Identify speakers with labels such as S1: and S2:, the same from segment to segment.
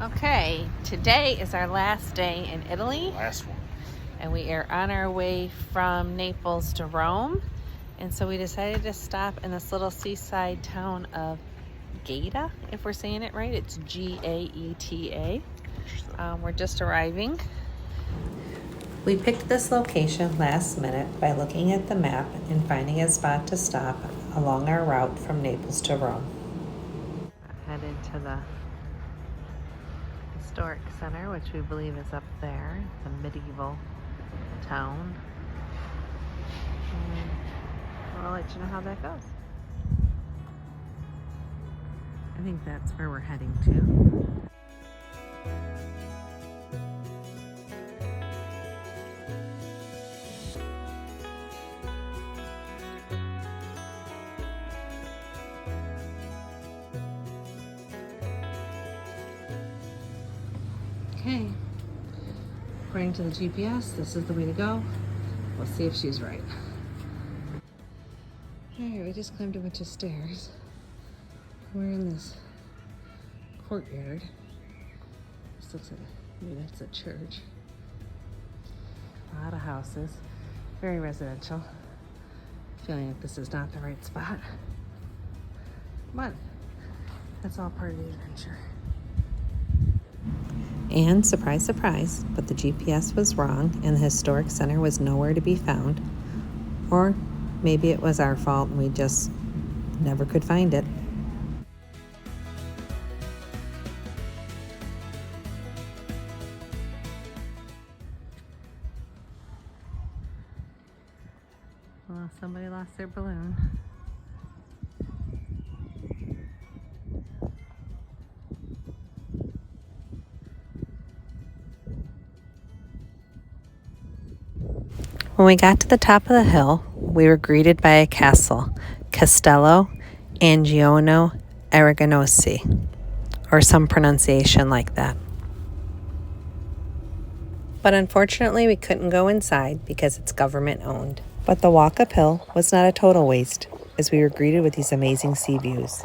S1: Okay, today is our last day in Italy.
S2: Last one.
S1: And we are on our way from Naples to Rome. And so we decided to stop in this little seaside town of Gaeta, if we're saying it right. It's Gaeta. We're just arriving. We picked this location last minute by looking at the map and finding a spot to stop along our route from Naples to Rome. Headed to the historic center, which we believe is up there, the medieval town. And I'll let you know how that goes. I think that's where we're heading to. Okay, according to the GPS, this is the way to go. We'll see if she's right. Alright, we just climbed a bunch of stairs. We're in this courtyard. This looks like maybe that's a church. A lot of houses, very residential. Feeling like this is not the right spot. But that's all part of the adventure. And surprise, surprise, but the GPS was wrong and the historic center was nowhere to be found. Or maybe it was our fault and we just never could find it. Well, somebody lost their balloon. When we got to the top of the hill, we were greeted by a castle, Castello Angiono Araganosi, or some pronunciation like that. But unfortunately, we couldn't go inside because it's government owned. But the walk uphill was not a total waste, as we were greeted with these amazing sea views.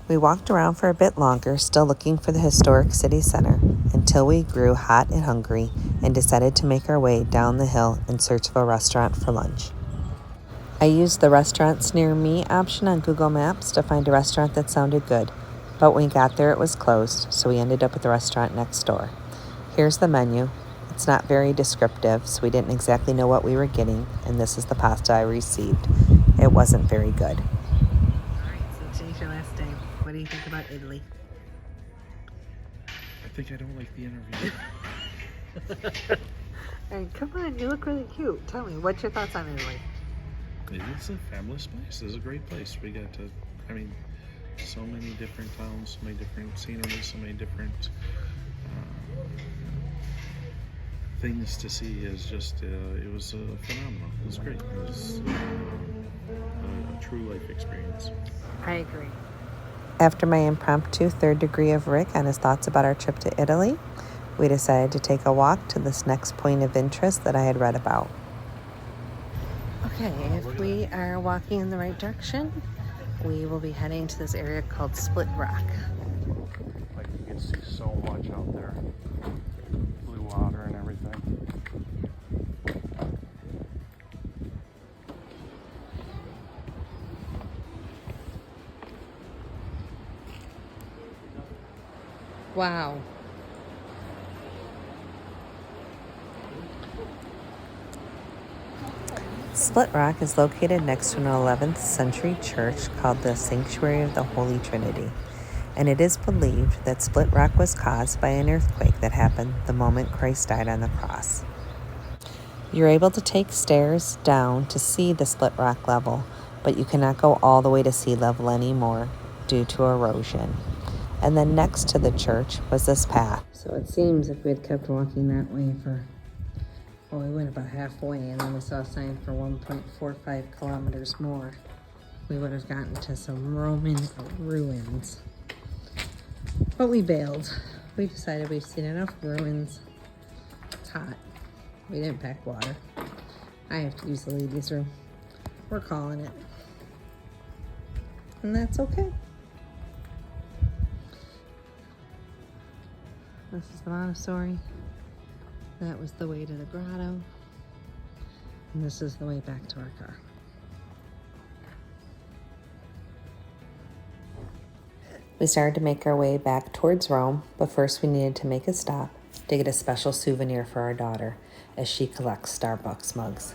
S1: We walked around for a bit longer, still looking for the historic city center, until we grew hot and hungry and decided to make our way down the hill in search of a restaurant for lunch. I used the restaurants near me option on Google Maps to find a restaurant that sounded good, but when we got there it was closed, so we ended up at the restaurant next door. Here's the menu. It's not very descriptive, so we didn't exactly know what we were getting, and this is the pasta I received. It wasn't very good. Alright, so today's your last day. What do you think about Italy?
S2: I think I don't like the interview.
S1: Alright, come on, you look really cute. Tell me, what's your thoughts on Italy?
S2: It's a fabulous place. It's a great place. We got to, so many different towns, so many different scenery, so many different things to see. Is just, it was phenomenal. It was great. It was a true life experience.
S1: I agree. After my impromptu third degree of Rick on his thoughts about our trip to Italy, we decided to take a walk to this next point of interest that I had read about. Okay, if we are walking in the right direction, we will be heading to this area called Split Rock.
S2: Like you can see so much out there. Blue water and everything.
S1: Wow. Split Rock is located next to an 11th century church called the Sanctuary of the Holy Trinity, and it is believed that Split Rock was caused by an earthquake that happened the moment Christ died on the cross. You're able to take stairs down to see the Split Rock level, but you cannot go all the way to sea level anymore due to erosion. And then next to the church was this path. So it seems if we had kept walking that way we went about halfway and then we saw a sign for 1.45 kilometers more, we would have gotten to some Roman ruins. But we bailed. We decided we've seen enough ruins. It's hot. We didn't pack water. I have to use the ladies' room. We're calling it. And that's okay. This is the Montessori. That was the way to the grotto. And this is the way back to our car. We started to make our way back towards Rome, but first we needed to make a stop to get a special souvenir for our daughter as she collects Starbucks mugs.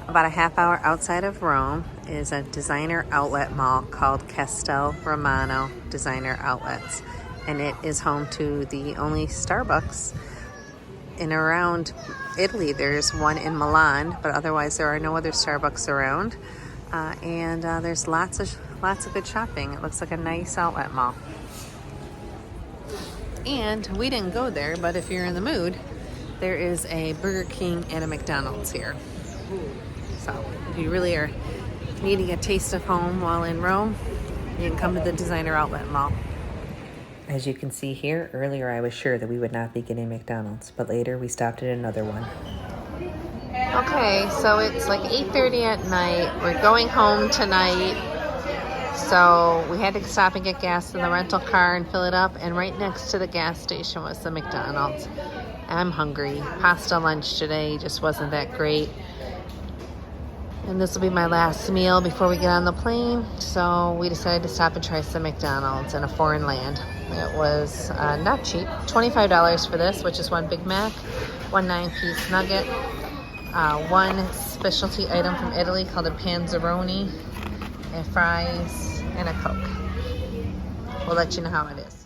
S1: About a half hour outside of Rome is a designer outlet mall called Castel Romano Designer Outlets, and it is home to the only Starbucks in around Italy. There's one in Milan, but otherwise there are no other Starbucks around. And there's lots of good shopping. It looks like a nice outlet mall. And we didn't go there, but if you're in the mood, there is a Burger King and a McDonald's here. So if you really are needing a taste of home while in Rome, you can come to the designer outlet mall. As you can see here, earlier I was sure that we would not be getting McDonald's, but later we stopped at another one. Okay, so it's like 8:30 at night. We're going home tonight. So we had to stop and get gas in the rental car and fill it up. And right next to the gas station was the McDonald's. I'm hungry. Pasta lunch today just wasn't that great. And this will be my last meal before we get on the plane. So we decided to stop and try some McDonald's in a foreign land. It was not cheap. $25 for this, which is one Big Mac, one 9-piece nugget, one specialty item from Italy called a panzeroni, and fries, and a Coke. We'll let you know how it is.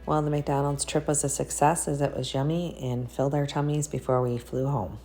S1: Well, the McDonald's trip was a success as it was yummy and filled our tummies before we flew home.